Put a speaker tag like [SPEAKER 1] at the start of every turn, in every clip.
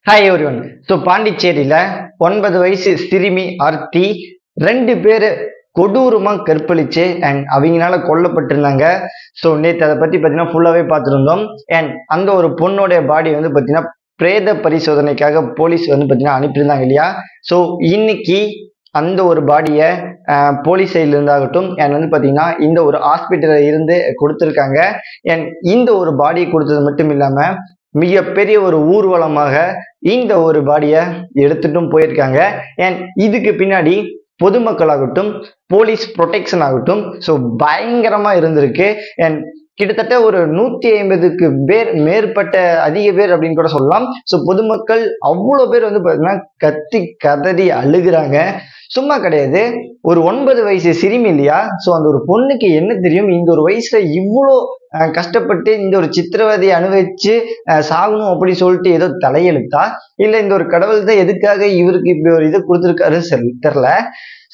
[SPEAKER 1] Hi everyone. So பாண்டிச்சேரியில் 9 வயசு சிறுமி ஆர்த்தி 2 பேர் கொடூரமாக கற்பழிச்சு அண்ட் அவங்களால கொல்லப்பட்டிருந்தாங்க. ஸோ நேற்று அதை பற்றி பார்த்தீங்கன்னா ஃபுல்லாகவே பார்த்துருந்தோம். அண்ட் அந்த ஒரு பொண்ணோடைய பாடி வந்து பார்த்தீங்கன்னா பிரேத பரிசோதனைக்காக போலீஸ் வந்து பார்த்தீங்கன்னா அனுப்பியிருந்தாங்க இல்லையா. ஸோ இன்னைக்கு அந்த ஒரு பாடியை போலீஸ் சைட்ல இருந்தாகட்டும் அண்ட் வந்து பார்த்தீங்கன்னா இந்த ஒரு ஹாஸ்பிட்டலில் இருந்து கொடுத்துருக்காங்க. அண்ட் இந்த ஒரு பாடியை கொடுத்தது மட்டும் இல்லாமல் மிகப்பெரிய ஒரு ஊர்வலமாக இந்த ஒரு பாடியை எடுத்துட்டும் போயிருக்காங்க. அண்ட் இதுக்கு பின்னாடி பொதுமக்களாகட்டும் போலீஸ் ப்ரொடெக்ஷன் ஆகட்டும் ஸோ பயங்கரமா இருந்திருக்கு. அண்ட் கிட்டத்தட்ட ஒரு 150க்கு மேற்பட்ட அதிக பேர் அப்படின்னு கூட சொல்லலாம். ஸோ பொதுமக்கள் அவ்வளோ பேர் வந்து பார்த்தீங்கன்னா கத்தி கதறி அழுகுறாங்க. சும்மா கிடையாது, ஒரு 9 வயசு சிறுமி இல்லையா. ஸோ அந்த ஒரு பொண்ணுக்கு என்ன தெரியும், இந்த ஒரு வயசுல இவ்வளோ கஷ்டப்பட்டு இந்த ஒரு சித்திரவதையை அனுபவிச்சு சாகணும் அப்படின்னு சொல்லிட்டு ஏதோ தலையெழுத்தா இல்லை இந்த ஒரு கடவுள் தான் எதுக்காக இவருக்கு இப்படி ஒரு இது கொடுத்துருக்காருன்னு தெரில.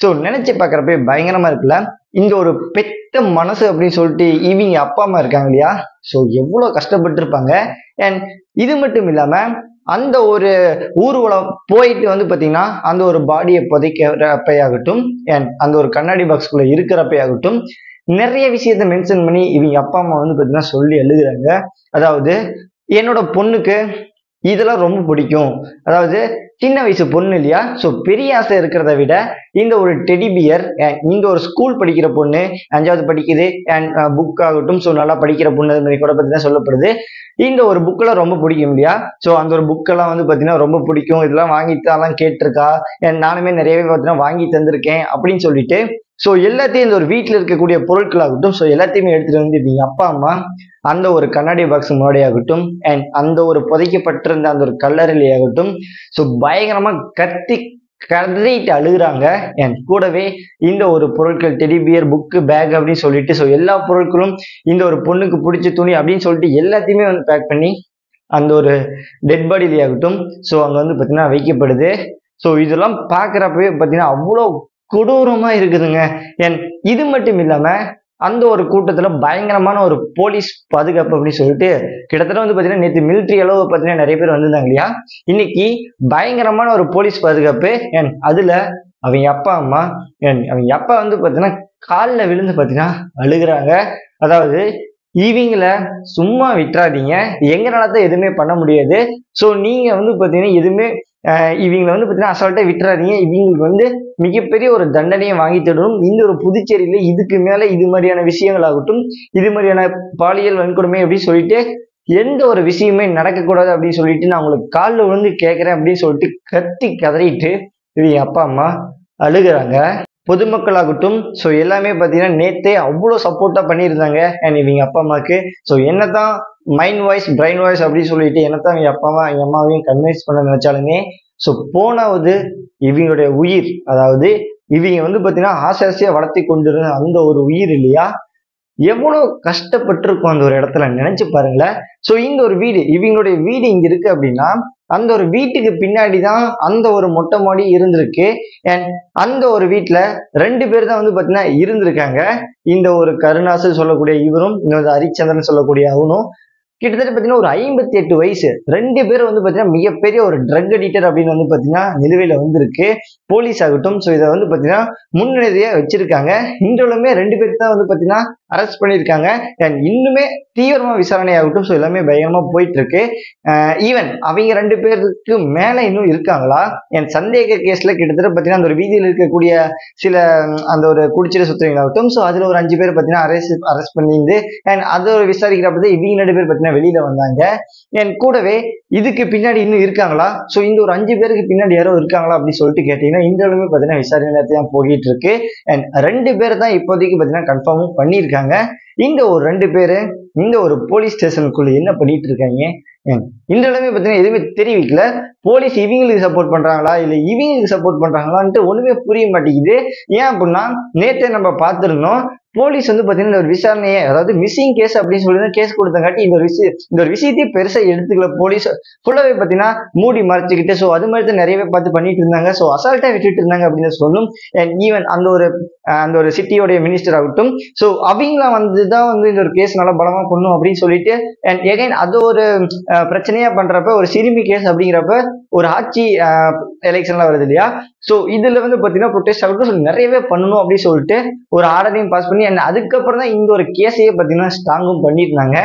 [SPEAKER 1] ஸோ நினைச்சு பார்க்குறப்ப பயங்கரமா இருக்குல்ல. இந்த ஒரு பெத்த மனசு அப்படின்னு சொல்லிட்டு இவங்க அப்பா அம்மா இருக்காங்க இல்லையா. ஸோ எவ்வளோ கஷ்டப்பட்டு இருப்பாங்க. அண்ட் இது மட்டும் இல்லாம அந்த ஒரு ஊர்வலம் போயிட்டு வந்து பார்த்தீங்கன்னா அந்த ஒரு பாடியை புதைக்கிறப்பையாகட்டும் அண்ட் அந்த ஒரு கண்ணாடி பாக்ஸ்குள்ள இருக்கிறப்பையாகட்டும் நிறைய விஷயத்த மென்ஷன் பண்ணி இவங்க அப்பா அம்மா வந்து பார்த்தீங்கன்னா சொல்லி எழுதுறாங்க. அதாவது என்னோட பொண்ணுக்கு இதெல்லாம் ரொம்ப பிடிக்கும். அதாவது சின்ன வயசு பொண்ணு இல்லையா. ஸோ பெரிய ஆசை இருக்கிறத விட இந்த ஒரு டெடி பியர், இந்த ஒரு ஸ்கூல் படிக்கிற பொண்ணு 5வது படிக்குது அண்ட் புக் ஆகட்டும் ஸோ நல்லா படிக்கிற பொண்ணு அது மாதிரி கூட பற்றி தான் சொல்லப்படுது. இந்த ஒரு புக்கெல்லாம் ரொம்ப பிடிக்கும் இல்லையா. ஸோ அந்த ஒரு புக்கெல்லாம் வந்து பார்த்தீங்கன்னா ரொம்ப பிடிக்கும், இதெல்லாம் வாங்கித்தாலாம் கேட்டிருக்கா. நானுமே நிறையவே பார்த்தீங்கன்னா வாங்கி தந்திருக்கேன் அப்படின்னு சொல்லிட்டு ஸோ எல்லாத்தையும் இந்த ஒரு வீட்டில் இருக்கக்கூடிய பொருட்களாகட்டும் ஸோ எல்லாத்தையுமே எடுத்துகிட்டு வந்து எங்கள் அப்பா அம்மா அந்த ஒரு கண்ணாடி பாக்ஸ் முன்னாடியாகட்டும் அண்ட் அந்த ஒரு புதைக்கப்பட்டிருந்த அந்த ஒரு கல்லறையிலேயாகட்டும் ஸோ பயங்கரமாக கத்தி கதறிட்டு அழுகுறாங்க. அண்ட் கூடவே இந்த ஒரு பொருட்கள் டெடி பியர், புக்கு, பேக் அப்படின்னு சொல்லிட்டு ஸோ எல்லா பொருட்களும் இந்த ஒரு பொண்ணுக்கு பிடிச்ச துணி அப்படின்னு சொல்லிட்டு எல்லாத்தையுமே வந்து பேக் பண்ணி அந்த ஒரு டெட் பாடியிலேயாகட்டும் ஸோ அங்கே வந்து பார்த்தீங்கன்னா வைக்கப்படுது. ஸோ இதெல்லாம் பார்க்குறப்பவே பார்த்தீங்கன்னா அவ்வளோ கொடூரமா இருக்குதுங்க. அண்ட் இது மட்டும் இல்லாம அந்த ஒரு கூட்டத்துல பயங்கரமான ஒரு போலீஸ் பாதுகாப்பு அப்படின்னு சொல்லிட்டு கிட்டத்தட்ட வந்து பாத்தீங்கன்னா நேற்று மிலிட்ரி அளவு பாத்தீங்கன்னா நிறைய பேர் வந்திருந்தாங்க இல்லையா. இன்னைக்கு பயங்கரமான ஒரு போலீஸ் பாதுகாப்பு. அண்ட் அதுல அவங்க அப்பா அம்மா அவங்க அப்பா வந்து பாத்தீங்கன்னா காலில் விழுந்து பாத்தீங்கன்னா அழுகுறாங்க. அதாவது இவங்கள சும்மா விட்டுறாதீங்க, எங்களால தான் எதுவுமே பண்ண முடியாது. ஸோ நீங்க வந்து பாத்தீங்கன்னா எதுவுமே இவங்களை வந்து பார்த்தீங்கன்னா அசால்ட்டாக விட்டுறாதீங்க, இவங்களுக்கு வந்து மிகப்பெரிய ஒரு தண்டனையை வாங்கி தரணும். இந்த ஒரு புதுச்சேரியில இதுக்கு மேலே இது மாதிரியான விஷயங்களாகட்டும் இது மாதிரியான பாலியல் வன்கொடுமை அப்படின்னு சொல்லிட்டு எந்த ஒரு விஷயமே நடக்கக்கூடாது அப்படின்னு சொல்லிட்டு நான் உங்களுக்கு காலில் விழுந்து கேட்குறேன் அப்படின்னு சொல்லிட்டு கத்தி கதறிட்டு இவங்க அப்பா அம்மா அழுகுறாங்க. பொதுமக்களாகட்டும் ஸோ எல்லாமே பார்த்தீங்கன்னா நேற்றே அவ்வளோ சப்போர்ட்டாக பண்ணியிருந்தாங்க அண்ட் இவங்க அப்பா அம்மாவுக்கு. ஸோ என்னதான் மைண்ட் வாய்ஸ் பிரெயின் வாய்ஸ் அப்படின்னு சொல்லிட்டு என்னத்தான் எங்கள் அப்பாவும் எங்கள் அம்மாவையும் கன்வின்ஸ் பண்ண நினைச்சாலுமே ஸோ போனாவது இவங்களுடைய உயிர், அதாவது இவங்க வந்து பார்த்தீங்கன்னா ஆசாசியாக வளர்த்தி கொண்டிருந்த அந்த ஒரு உயிர் இல்லையா, எவ்வளோ கஷ்டப்பட்டிருக்கும் அந்த ஒரு இடத்துல நினைச்சு பாருங்களேன். ஸோ இந்த ஒரு வீடு, இவங்களுடைய வீடு இங்க இருக்கு அப்படின்னா அந்த ஒரு வீட்டுக்கு பின்னாடி தான் அந்த ஒரு மொட்டை மாடி இருந்திருக்கு. அண்ட் அந்த ஒரு வீட்டுல 2 பேர் தான் வந்து பாத்தீங்கன்னா இருந்திருக்காங்க. இந்த ஒரு கருணாசு சொல்லக்கூடிய இவரும் இன்னொரு ஹரிச்சந்திரன் சொல்லக்கூடிய அவனும் கிட்டத்தட்ட பார்த்தீங்கன்னா ஒரு 58 வயசு 2 பேரும் வந்து பார்த்தீங்கன்னா மிகப்பெரிய ஒரு ட்ரக் அடிக்டர் அப்படின்னு வந்து பார்த்தீங்கன்னா நிலுவையில் வந்திருக்கு போலீஸ் ஆகட்டும். ஸோ இதை வந்து பார்த்தீங்கன்னா முன்னிலையாக வச்சிருக்காங்க. இன்றளவுமே 2 பேருக்கு தான் வந்து பார்த்தீங்கன்னா அரெஸ்ட் பண்ணியிருக்காங்க. அண்ட் இன்னுமே தீவிரமாக விசாரணை ஆகட்டும் ஸோ எல்லாமே பயங்கரமாக போயிட்டு இருக்கு. ஈவன் அவங்க 2 பேருக்கு மேலே இன்னும் இருக்காங்களா என் சந்தேக கேஸில் கிட்டத்தட்ட பார்த்தீங்கன்னா அந்த ஒரு வீதியில் இருக்கக்கூடிய சில அந்த ஒரு குடிச்சிட சுத்தவங்களாகட்டும் ஸோ அதில் ஒரு 5 பேர் பார்த்தீங்கன்னா அரெஸ்ட் பண்ணியிருந்து அண்ட் அதை ஒரு விசாரிக்கிறப்ப இவங்க 2 பேர் பார்த்தீங்கன்னா வெளியில வந்தாங்க. என் கூடவே இதுக்கு பின்னாடி இன்னும் இருக்காங்களா, ஸோ இந்த ஒரு 5 பேருக்கு பின்னாடி யாரோ இருக்காங்களா அப்படின்னு சொல்லிட்டு கேட்டீங்கன்னா இந்த அளவுமே பார்த்தீங்கன்னா விசாரணை தான் போகிட்டு இருக்கு. அண்ட் 2 பேர் தான் இப்போதைக்கு பார்த்தீங்கன்னா கன்ஃபார்மும் பண்ணியிருக்காங்க. இந்த ஒரு 2 பேரு இந்த ஒரு போலீஸ் ஸ்டேஷனுக்குள்ள என்ன பண்ணிட்டு இருக்காங்க இந்த அளவுமே பார்த்தீங்கன்னா எதுவுமே தெரிவிக்கல. போலீஸ் இவங்களுக்கு சப்போர்ட் பண்றாங்களா இல்லை இவங்களுக்கு சப்போர்ட் பண்றாங்களான்ட்டு ஒண்ணுமே புரிய மாட்டேங்குது. ஏன் அப்படின்னா நேற்றே நம்ம பார்த்துருந்தோம் போலீஸ் வந்து பாத்தீங்கன்னா ஒரு விசாரணையே, அதாவது மிஸ்ஸிங் கேஸ் அப்படின்னு சொல்லி கேஸ் கொடுத்தங்காட்டி இந்த ஒரு விஷயத்தையும் பெருசா எடுத்துக்கல போலீஸ். ஃபுல்லாவே பாத்தீங்கன்னா மூடி மறைச்சிக்கிட்டு ஸோ அது மாதிரி தான் நிறையவே பார்த்து பண்ணிட்டு இருந்தாங்க. ஸோ அசால்ட்டா விட்டுட்டு இருந்தாங்க அப்படின்னு சொல்லணும். அண்ட் ஈவன் அந்த ஒரு சிட்டியோடைய மினிஸ்டர் ஆகட்டும் ஸோ அவங்கள வந்துதான் வந்து இந்த ஒரு கேஸ் நல்லா பலமா பண்ணும் அப்படின்னு சொல்லிட்டு அண்ட் எகைன் அது ஒரு பிரச்சனையா பண்றப்ப ஒரு சிறுமி கேஸ் அப்படிங்கிறப்ப ஒரு ஆட்சி எலெக்ஷன்லாம் வருது இல்லையா. ஸோ இதுல வந்து பாத்தீங்கன்னா ப்ரொடெஸ்ட் ஆகட்டும் நிறையவே பண்ணணும் அப்படின்னு சொல்லிட்டு ஒரு ஆர்டரையும் பாஸ் பண்ணி அதுக்கப்புறம் தான் இந்த ஒரு கேஸையே பாத்தீங்கன்னா ஸ்ட்ராங்கும் பண்ணியிருந்தாங்க.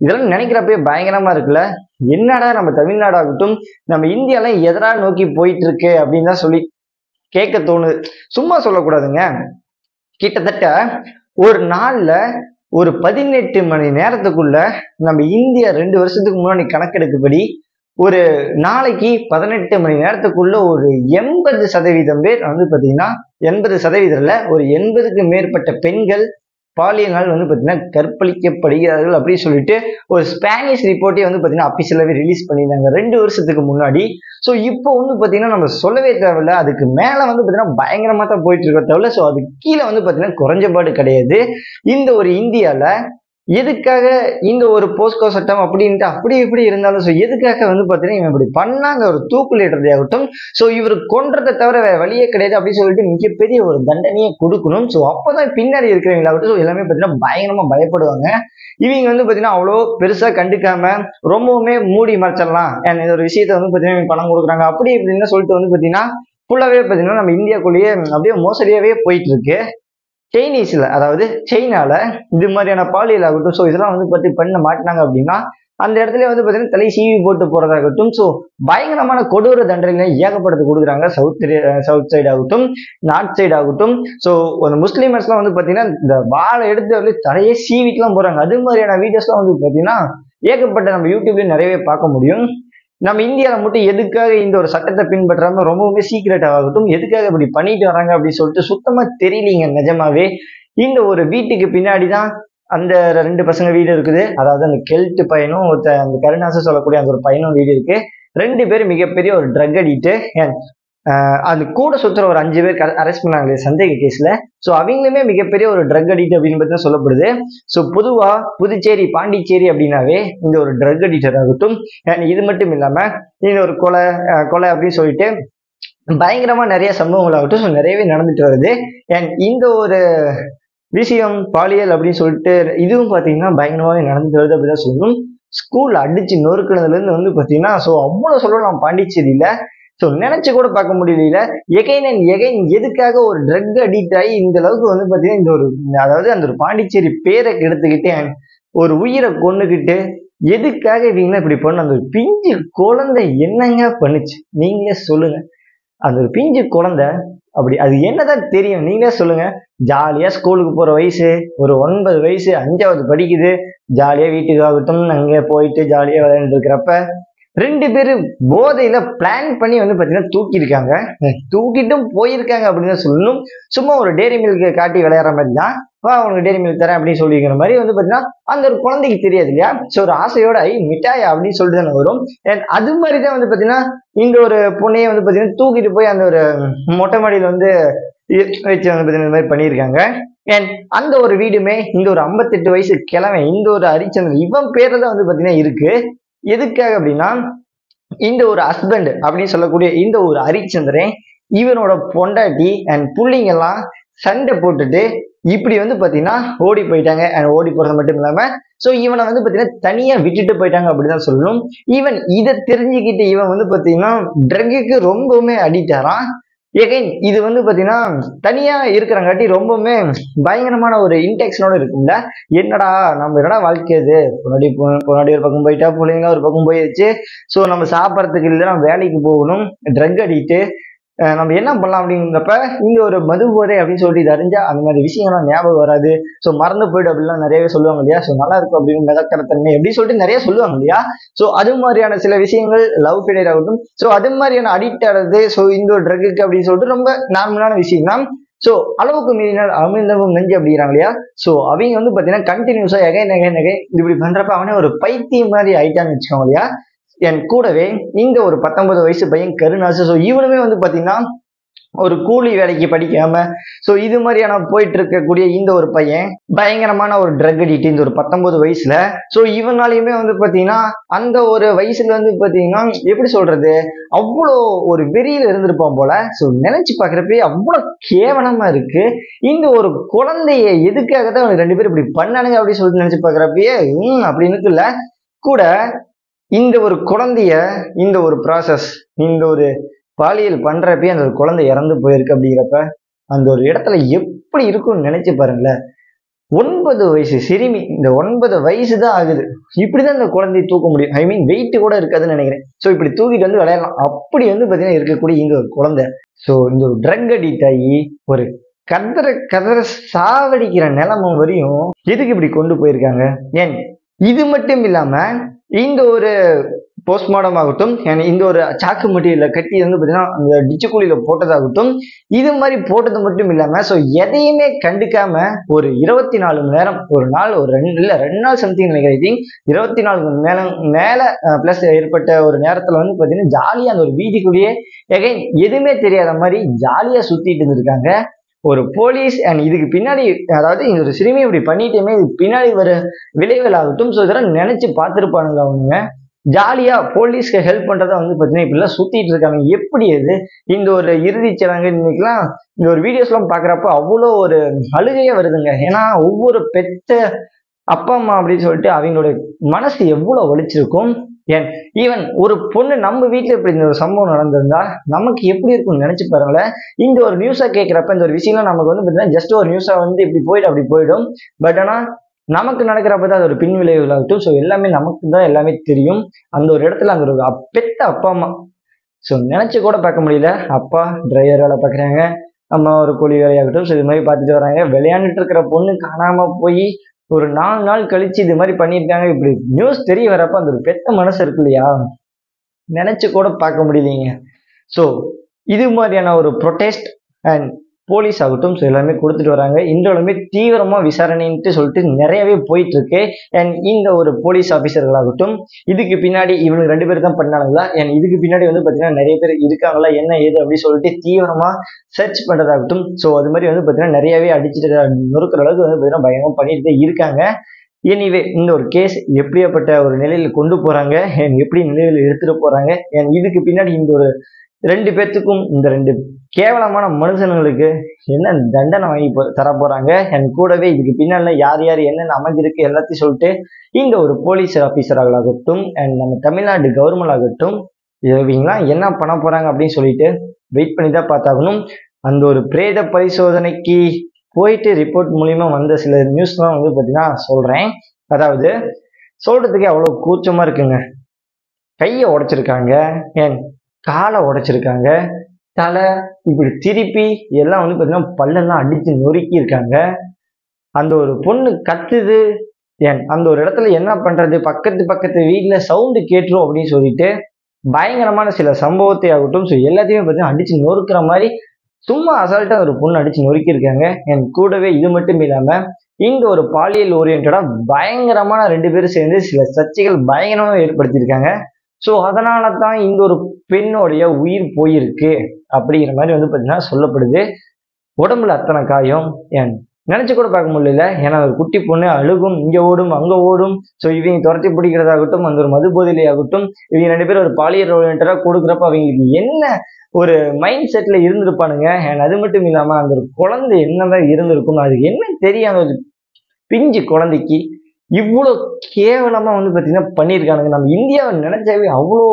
[SPEAKER 1] இதெல்லாம் நினைக்கிறப்பே பயங்கரமா இருக்குல்ல. என்னடா நம்ம தமிழ்நாடாகட்டும் நம்ம இந்தியால எதனா நோக்கி போயிட்டு இருக்கு அப்படின்னு தான் சொல்லி கேட்க தோணுது. சும்மா சொல்லக்கூடாதுங்க. கிட்டத்தட்ட ஒரு நாள்ல ஒரு 18 மணி நேரத்துக்குள்ள நம்ம இந்தியா 2 வருஷத்துக்கு முன்னாடி கணக்கெடுக்கும்படி ஒரு நாளைக்கு 18 மணி நேரத்துக்குள்ள ஒரு 80% பேர் வந்து பாத்தீங்கன்னா 80% ஒரு 80க்கு மேற்பட்ட பெண்கள் பாலியல் வந்து பாத்தீங்கன்னா கற்பழிக்கப்படுகிறார்கள் அப்படின்னு சொல்லிட்டு ஒரு ஸ்பானிஷ் ரிப்போர்ட்டே வந்து பாத்தீங்கன்னா அபிஷியலாவே ரிலீஸ் பண்ணியிருந்தாங்க 2 வருஷத்துக்கு முன்னாடி. ஸோ இப்போ வந்து பாத்தீங்கன்னா நம்ம சொல்லவே தேவையில்ல, அதுக்கு மேல வந்து பாத்தீங்கன்னா பயங்கரமா தான் போயிட்டு இருக்க தேவையில்ல. ஸோ அது கீழே வந்து பாத்தீங்கன்னா குறைஞ்சபாடு கிடையாது. இந்த ஒரு இந்தியால எதுக்காக இந்த ஒரு போஸ்கோ சட்டம் அப்படின்ட்டு அப்படி இப்படி இருந்தாலும் ஸோ எதுக்காக வந்து பாத்தீங்கன்னா இவன் இப்படி பண்ணாங்க ஒரு தூக்குலேற்றதே ஆகட்டும். ஸோ இவர் கொன்றதை தவிர வேற வழியே கிடையாது அப்படின்னு சொல்லிட்டு மிகப்பெரிய ஒரு தண்டனையை கொடுக்கணும். ஸோ அப்பதான் பின்னாடி இருக்கிறவங்களாகட்டும் ஸோ எல்லாமே பாத்தீங்கன்னா பயங்கரமா பயப்படுவாங்க. இவங்க வந்து பாத்தீங்கன்னா அவ்வளோ பெருசா கண்டுக்காம ரொம்பவுமே மூடி மறைச்சிடலாம். இந்த ஒரு விஷயத்த வந்து பாத்தீங்கன்னா பணம் கொடுக்குறாங்க அப்படி இப்படின்னு சொல்லிட்டு வந்து பாத்தீங்கன்னா ஃபுல்லாவே பாத்தீங்கன்னா நம்ம இந்தியாக்குள்ளேயே அப்படியே மோசடியாவே போயிட்டு இருக்கு. சைனீஸ்ல அதாவது சைனால இது மாதிரியான பாலியல் ஆகட்டும் ஸோ இதெல்லாம் வந்து பத்தி பண்ண மாட்டினாங்க அப்படின்னா அந்த இடத்துல வந்து பாத்தீங்கன்னா தலை சீவி போட்டு போறதாகட்டும் ஸோ பயங்கரமான கொடூர தண்டனைகளை ஏகப்படுத்தி கொடுக்குறாங்க. சவுத் சைடு ஆகட்டும் நார்த் சைடு ஆகட்டும். ஸோ அந்த முஸ்லிமர்ஸ்லாம் வந்து பாத்தீங்கன்னா இந்த வாழை எடுத்து வந்து தலையே சீவிட்டுலாம் போறாங்க. அது மாதிரியான வீடியோஸ்லாம் வந்து பாத்தீங்கன்னா ஏகப்பட்ட நம்ம யூடியூப்லயும் நிறையவே பார்க்க முடியும். நம்ம இந்தியாவில் மட்டும் எதுக்காக இந்த ஒரு சட்டத்தை பின்பற்றாம ரொம்பவுமே சீக்கிரட் ஆகட்டும் எதுக்காக இப்படி பண்ணிட்டு வராங்க அப்படின்னு சொல்லிட்டு சுத்தமா தெரியலீங்க. நிஜமாவே இந்த ஒரு வீட்டுக்கு பின்னாடிதான் அந்த 2 பசங்க வீடு இருக்குது. அதாவது அந்த கெல்ட் பையனும் அந்த கருணாசு சொல்லக்கூடிய அந்த ஒரு பையனும் வீடு இருக்கு. 2 பேரும் மிகப்பெரிய ஒரு ட்ரக் அடிக்ட். அது கூட சுத்துற ஒரு 5 பேர் அரெஸ்ட் பண்ணாங்களே சந்தேக கேஸ்ல. ஸோ அவங்களுமே மிகப்பெரிய ஒரு ட்ரக் அடிக்ட் அப்படின்னு பத்தி சொல்லப்படுது. ஸோ பொதுவா புதுச்சேரி பாண்டிச்சேரி அப்படின்னாவே இந்த ஒரு ட்ரக் அடிக்டர் ஆகட்டும் இது மட்டும் இல்லாம இந்த ஒரு கொலை அப்படின்னு சொல்லிட்டு பயங்கரமா நிறைய சம்பவங்கள் ஆகட்டும் ஸோ நிறையவே நடந்துட்டு வருது. இந்த ஒரு விஷயம் பாலியல் அப்படின்னு சொல்லிட்டு இதுவும் பாத்தீங்கன்னா பயங்கரமாவே நடந்துட்டு வருது அப்படிதான் சொல்லணும். ஸ்கூல்ல அடிச்சு நொறுக்குனதுல இருந்து வந்து பாத்தீங்கன்னா ஸோ அவ்வளவு சொல்லலாம் பாண்டிச்சேரியில. ஸோ நினைச்சு கூட பார்க்க முடியல. எகைன் அண்ட் எகைன் எதுக்காக ஒரு ட்ரக் அடிக்ட் ஆகி இந்த அளவுக்கு வந்து பாத்தீங்கன்னா இந்த ஒரு அதாவது அந்த ஒரு பாண்டிச்சேரி பேரை கெடுத்துக்கிட்டு ஒரு உயிரை கொண்டுகிட்டு எதுக்காக இவங்க இப்படி பண்ண அந்த ஒரு பிஞ்சு குழந்தை என்னங்க பண்ணுச்சு நீங்களே சொல்லுங்க. அந்த ஒரு பிஞ்சு குழந்தை அப்படி அது என்னதான் தெரியும் நீங்களே சொல்லுங்க. ஜாலியா ஸ்கூலுக்கு போற வயசு ஒரு 9 வயசு 5வது படிக்குது. ஜாலியா வீட்டுக்கு ஆகட்டும் அங்க போயிட்டு ஜாலியா விளையாண்டு இருக்கிறப்ப 2 பேரும் போதையில பிளான் பண்ணி வந்து பாத்தீங்கன்னா தூக்கியிருக்காங்க. தூக்கிட்டும் போயிருக்காங்க அப்படின்னு சொல்லணும். சும்மா ஒரு டேரி மில்க் காட்டி விளையாடுற மாதிரி தான் உனக்கு டேரி மில்க் தரேன் அப்படின்னு சொல்லிக்கிற மாதிரி வந்து பாத்தீங்கன்னா அந்த ஒரு குழந்தைக்கு தெரியாது இல்லையா. ஸோ ஒரு ஆசையோட மிட்டாயா அப்படின்னு சொல்லிட்டு தானே வரும். அது மாதிரிதான் வந்து பாத்தீங்கன்னா இந்த ஒரு பொண்ணையை வந்து பாத்தீங்கன்னா தூக்கிட்டு போய் அந்த ஒரு மொட்டை மாடியில வந்து வச்சு வந்து பாத்தீங்கன்னா இந்த மாதிரி பண்ணியிருக்காங்க. அந்த ஒரு வீடுமே இந்த ஒரு 58 வயசு கிழமை இந்த ஒரு ஹரிச்சந்திரன் இவன் பேர்ல தான் வந்து பாத்தீங்கன்னா இருக்கு. எதுக்காக அப்படின்னா இந்த ஒரு ஹஸ்பண்ட் அப்படின்னு சொல்லக்கூடிய இந்த ஒரு ஹரிச்சந்திரன் இவனோட பொண்டாட்டி புள்ளிங்க எல்லாம் சண்டை போட்டுட்டு இப்படி வந்து பாத்தீங்கன்னா ஓடி போயிட்டாங்க. ஓடி போறது மட்டும் இல்லாம சோ இவனை வந்து பாத்தீங்கன்னா தனியா விட்டுட்டு போயிட்டாங்க அப்படிதான் சொல்லணும். ஈவன் இதை தெரிஞ்சுக்கிட்டு இவன் வந்து பாத்தீங்கன்னா ட்ரக்குக்கு ரொம்பவுமே அடிக்டாரான். எகைன் இது வந்து பாத்தீங்கன்னா தனியா இருக்கிறங்காட்டி ரொம்பவுமே பயங்கரமான ஒரு இன்டெக்ஷனோட இருக்கும்ல. என்னடா நம்ம என்னடா வாழ்க்கை அது பொன்னாடி ஒரு பக்கம் போயிட்டா பிள்ளைங்க ஒரு பக்கம் போயிடுச்சு. ஸோ நம்ம சாப்பிட்றதுக்கு இல்லை நம்ம வேலைக்கு போகணும் ட்ரக் அடிக்ட்டு நம்ம என்ன பண்ணலாம் அப்படிங்கிறப்ப இந்த ஒரு மது போதை அப்படின்னு சொல்லிட்டு இது அறிஞ்சா அந்த மாதிரி விஷயங்கள்லாம் ஞாபகம் வராது. ஸோ மறந்து போயிடு அப்படிலாம் நிறையவே சொல்லுவாங்க இல்லையா. ஸோ நல்லா இருக்கும் அப்படின்னு மிதக்கரத்தன்மை அப்படின்னு சொல்லிட்டு நிறைய சொல்லுவாங்க இல்லையா. ஸோ அது மாதிரியான சில விஷயங்கள் லவ் ஃபெயிலியர் ஆகட்டும் ஸோ அது மாதிரியான அடிக்ட் ஆகிறது ஸோ இந்த ஒரு ட்ரக்குக்கு அப்படின்னு சொல்லிட்டு ரொம்ப நார்மலான விஷயம் தான். ஸோ அளவுக்கு மீறினால் அமிர்தமும் நெஞ்சு அப்படிங்கிறாங்க இல்லையா. ஸோ அவங்க வந்து பார்த்தீங்கன்னா கண்டினியூஸா எகைன் இப்படி பண்றப்ப அவனே ஒரு பைத்தியம் மாதிரி ஆயிட்டான்னு வச்சுக்கோங்க இல்லையா. கூடவே இந்த ஒரு 19 வயசு பையன் கருணாசு ஸோ இவனுமே வந்து பாத்தீங்கன்னா ஒரு கூலி வேலைக்கு படிக்காம ஸோ இது மாதிரியான போயிட்டு இருக்கக்கூடிய இந்த ஒரு பையன் பயங்கரமான ஒரு ட்ரக் அடிக்ட் இந்த ஒரு 19 வயசுல. ஸோ இவனாலையுமே வந்து பாத்தீங்கன்னா அந்த ஒரு வயசுல வந்து பாத்தீங்கன்னா எப்படி சொல்றது அவ்வளோ ஒரு வெறியில இருந்திருப்பான் போல. ஸோ நினைச்சு பாக்குறப்ப அவ்வளவு கேவலமா இருக்கு. இந்த ஒரு குழந்தைய எதுக்காக தான் 2 பேரும் இப்படி பண்ணானுங்க அப்படின்னு சொல்லிட்டு நினைச்சு பாக்குறப்பயே அப்படின்னு இல்ல கூட இந்த ஒரு குழந்தைய இந்த ஒரு ப்ராசஸ் இந்த ஒரு பாலியல் பண்றப்பயே அந்த ஒரு குழந்தை இறந்து போயிருக்கு அப்படிங்கிறப்ப அந்த ஒரு இடத்துல எப்படி இருக்கும்னு நினைச்சு பாருங்களேன். 9 வயசு சிறுமி, இந்த 9 வயசு தான் ஆகுது. இப்படிதான் இந்த குழந்தையை தூக்க முடியும். ஐ மீன் வெயிட் கூட இருக்காதுன்னு நினைக்கிறேன். ஸோ இப்படி தூக்கிட்டு வந்து விளையாடலாம். அப்படி வந்து பார்த்தீங்கன்னா இருக்கக்கூடிய இந்த ஒரு குழந்தை. ஸோ இந்த ஒரு ட்ரக் அடிக்ட் ஆகி ஒரு கதற கதற சாவடிக்கிற நிலைமை வரையும் எதுக்கு இப்படி கொண்டு போயிருக்காங்க? ஏன் இது மட்டும் இல்லாம இந்த ஒரு போஸ்ட்மார்டம் ஆகட்டும், இந்த ஒரு சாக்கு மட்டியில கட்டி வந்து பார்த்தீங்கன்னா அந்த டிச்சுக்குழியில போட்டதாகட்டும், இது மாதிரி போட்டது மட்டும் இல்லாம ஸோ எதையுமே கண்டுக்காம ஒரு 24 மணி நேரம், ஒரு நாள் ஒரு 2 நாள் சம்திங் நினைக்கிறேன், 24 மணி நேரம் மேல பிளஸ் ஏற்பட்ட ஒரு நேரத்துல வந்து பார்த்தீங்கன்னா ஜாலியா அந்த ஒரு வீதிக்குள்ளேயே எகைன் எதுவுமே தெரியாத மாதிரி ஜாலியா சுத்திட்டு இருந்திருக்காங்க ஒரு போலீஸ். அண்ட் இதுக்கு பின்னாடி அதாவது இந்த ஒரு சிறுமி இப்படி பண்ணிட்டுமே இதுக்கு பின்னாடி வர விளைவுகள் ஆகட்டும், ஸோ இதெல்லாம் நினைச்சு பார்த்துருப்பானுங்க அவங்க. ஜாலியா போலீஸ்க்கு ஹெல்ப் பண்றதா வந்து பார்த்தீங்கன்னா இப்படிலாம் சுத்திட்டு இருக்காங்க. எப்படி அது இந்த ஒரு இறுதிச் சடங்கு இன்னைக்கெல்லாம் இந்த ஒரு வீடியோஸ்லாம் பார்க்குறப்ப அவ்வளோ ஒரு அழுகையே வருதுங்க. ஏன்னா ஒவ்வொரு பெற்ற அப்பா அம்மா அப்படின்னு சொல்லிட்டு அவங்களோட மனசு எவ்வளோ வலிச்சிருக்கும். ஏன் ஈவன் ஒரு பொண்ணு நம்ம வீட்டில் இப்படி இந்த ஒரு சம்பவம் நடந்திருந்தா நமக்கு எப்படி இருக்கும்னு நினைச்சு பாருங்களேன். இந்த ஒரு நியூஸை கேட்குறப்ப இந்த ஒரு விஷயம்லாம் நமக்கு வந்து பார்த்தீங்கன்னா ஜஸ்ட் ஒரு நியூஸா வந்து இப்படி போயிட்டு அப்படி போயிடும். பட் ஆனால் நமக்கு நடக்கிறப்ப தான் அது ஒரு பின் விளைவுகளாகட்டும், ஸோ எல்லாமே நமக்கு தான் எல்லாமே தெரியும். அந்த ஒரு இடத்துல அந்த ஒரு பெத்த அப்பா அம்மா ஸோ நினைச்சு கூட பார்க்க முடியல. அப்பா டிரைவர் வேலை பார்க்குறாங்க, அம்மா ஒரு கூலி வேலையாகட்டும், ஸோ இது மாதிரி பார்த்துட்டு வராங்க. விளையாண்டுட்டு இருக்கிற பொண்ணு காணாம போய் ஒரு 4 நாள் கழிச்சு இது மாதிரி பண்ணியிருக்காங்க. இப்படி நியூஸ் தெரிய வரப்ப அந்த ஒரு பெத்த மனசு இருக்கு இல்லையா, நினைச்சு கூட பார்க்க முடியலைங்க. ஸோ இது மாதிரியான ஒரு ப்ரொடெஸ்ட் அண்ட் போலீஸ் ஆகட்டும் ஸோ எல்லாமே கொடுத்துட்டு வராங்க. இன்றளவுமே தீவிரமா விசாரணைன்ட்டு சொல்லிட்டு நிறையவே போயிட்டு இருக்கு. அண்ட் இந்த ஒரு போலீஸ் ஆஃபீஸர்களாகட்டும் இதுக்கு பின்னாடி இவங்க 2 பேர் தான் பண்ணாங்களா, அண்ட் இதுக்கு பின்னாடி வந்து பார்த்தீங்கன்னா நிறைய பேர் இருக்காங்களா என்ன ஏது அப்படின்னு சொல்லிட்டு தீவிரமா சர்ச் பண்றதாகட்டும், ஸோ அது மாதிரி வந்து பார்த்தீங்கன்னா நிறையவே அடிச்சுட்டு நொறுக்கிற அளவுக்கு வந்து பார்த்தீங்கன்னா பயங்கரமா பண்ணிட்டு இருக்காங்க. எனிவே இந்த ஒரு கேஸ் எப்படியாப்பட்ட ஒரு நிலையில கொண்டு போறாங்க, எப்படி நிலையில எடுத்துட்டு போறாங்க, இதுக்கு பின்னாடி இந்த ஒரு 2 பேர்த்துக்கும் இந்த 2 கேவலமான மனுஷனுங்களுக்கு என்ன தண்டனை வாங்கி தர போறாங்க, என் கூடவே இதுக்கு பின்னால யார் யார் என்னென்ன அமைஞ்சிருக்கு எல்லாத்தையும் சொல்லிட்டு இந்த ஒரு போலீஸ் ஆஃபீஸராகட்டும் அண்ட் நம்ம தமிழ்நாடு கவர்மெண்ட் ஆகட்டும் இவங்களாம் என்ன பண்ண போறாங்க அப்படின்னு சொல்லிட்டு வெயிட் பண்ணி தான் பார்த்தாகணும். அந்த ஒரு பிரேத பரிசோதனைக்கு போயிட்டு ரிப்போர்ட் மூலியமா வந்த சில நியூஸ்லாம் வந்து பார்த்தீங்கன்னா சொல்றேன். அதாவது சொல்றதுக்கே அவ்வளோ கூச்சமா இருக்குங்க. கையை உடைச்சிருக்காங்க, ஏன் காலை உடைச்சிருக்காங்க, தலை இப்படி திருப்பி எல்லாம் வந்து பார்த்தீங்கன்னா பல்லெல்லாம் அடிச்சு நொறுக்கி இருக்காங்க. அந்த ஒரு பொண்ணு கத்துது, ஏன் அந்த ஒரு இடத்துல என்ன பண்றது, பக்கத்து வீட்டுல சவுண்டு கேட்டுரும் அப்படின்னு சொல்லிட்டு பயங்கரமான சில சம்பவத்தை ஆகட்டும் ஸோ எல்லாத்தையுமே பார்த்தீங்கன்னா அடிச்சு நொறுக்கிற மாதிரி சும்மா அசால்ட்டா ஒரு பொண்ணு அடிச்சு நொறுக்கி இருக்காங்க. என் கூடவே இது மட்டும் இல்லாம இந்த ஒரு பாலியல் ஓரியன்டா பயங்கரமான 2 பேரும் சேர்ந்து சில சர்ச்சைகள் பயங்கரமாக ஏற்படுத்தியிருக்காங்க. ஸோ அதனால தான் இந்த ஒரு பெண்ணுடைய உயிர் போயிருக்கு அப்படிங்கிற மாதிரி வந்து பார்த்தீங்கன்னா சொல்லப்படுது. உடம்புல அத்தனை காயம், ஏன் நினைச்சு கூட பார்க்க முடியல. ஏன்னா ஒரு குட்டி பொண்ணு அழுகும், இங்க ஓடும் அங்க ஓடும். ஸோ இவங்க துரத்தி பிடிக்கிறதாகட்டும், அந்த ஒரு மது போதையிலாகட்டும், இவங்க 2 பேரும் ஒரு பாலியல் ஓரியன்டா கொடுக்குறப்ப அவங்களுக்கு என்ன ஒரு மைண்ட் செட்ல இருந்திருப்பானுங்க. அண்ட் அது மட்டும் இல்லாம அந்த ஒரு குழந்தை என்னதான் இருந்திருக்கும், அதுக்கு என்ன தெரியும். அந்த ஒரு பிஞ்சு குழந்தைக்கு இவ்வளோ கேவலமா வந்து பார்த்தீங்கன்னா பண்ணியிருக்கானுங்க. நம்ம இந்தியாவை நினைச்சாவே அவ்வளோ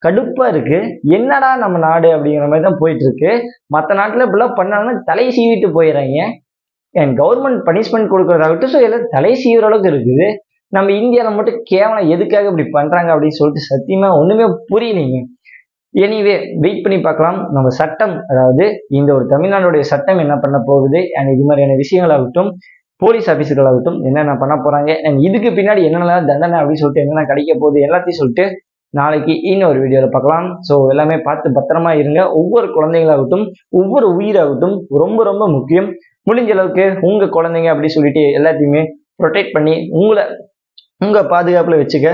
[SPEAKER 1] கடுப்பா இருக்கு. என்னடா நம்ம நாடு அப்படிங்கிற மாதிரி தான் போயிட்டு இருக்கு. மற்ற நாட்டில் இப்படிலாம் பண்ணாங்கன்னா தலை சீவிட்டு போயிடறாங்க. என் கவர்மெண்ட் பனிஷ்மெண்ட் கொடுக்கறதாகட்டும் ஸோ எல்லாம் தலை சீவிற அளவுக்கு இருக்குது. நம்ம இந்தியாவில் மட்டும் கேவலம் எதுக்காக இப்படி பண்றாங்க அப்படின்னு சொல்லிட்டு சத்தியமா ஒண்ணுமே புரியலைங்க. எனிவே வெயிட் பண்ணி பார்க்கலாம். நம்ம சட்டம், அதாவது இந்த ஒரு தமிழ்நாடுடைய சட்டம் என்ன பண்ண போகுது, அண்ட் இது மாதிரியான விஷயங்களாகட்டும் போலீஸ் ஆஃபீஸர்களாகட்டும் என்னென்ன பண்ண போறாங்க, அண்ட் இதுக்கு பின்னாடி என்னென்ன தண்டனை அப்படின்னு சொல்லிட்டு என்னென்ன கிடைக்க போகுது எல்லாத்தையும் சொல்லிட்டு நாளைக்கு இன்னொரு வீடியோவில் பார்க்கலாம். ஸோ எல்லாமே பார்த்து பத்திரமா இருங்க. ஒவ்வொரு குழந்தைங்களாகட்டும் ஒவ்வொரு உயிராகட்டும் ரொம்ப ரொம்ப முக்கியம். முடிஞ்ச அளவுக்கு உங்க குழந்தைங்க அப்படின்னு சொல்லிட்டு எல்லாத்தையுமே ப்ரொடெக்ட் பண்ணி உங்க பாதுகாப்புல வச்சுக்க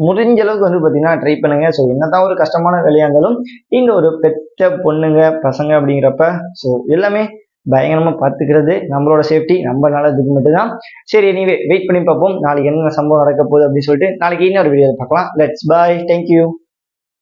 [SPEAKER 1] முடிஞ்ச அளவுக்கு வந்து பார்த்தீங்கன்னா ட்ரை பண்ணுங்க. ஸோ என்னதான் ஒரு கஷ்டமான வேலையா இருந்தாலும் இந்த ஒரு பெத்த பொண்ணுங்க பசங்க அப்படிங்கிறப்ப ஸோ எல்லாமே பயங்கரமா பார்த்துக்கிறது நம்மளோட சேஃப்டி, நம்ம நல்லதுக்கு மட்டும்தான். சரி, எனிவே வெயிட் பண்ணி பார்ப்போம் நாளைக்கு என்ன சம்பவம் நடக்க போகுது அப்படின்னு சொல்லிட்டு நாளைக்கு இன்னொரு வீடியோ பார்க்கலாம். Let's bye, thank you.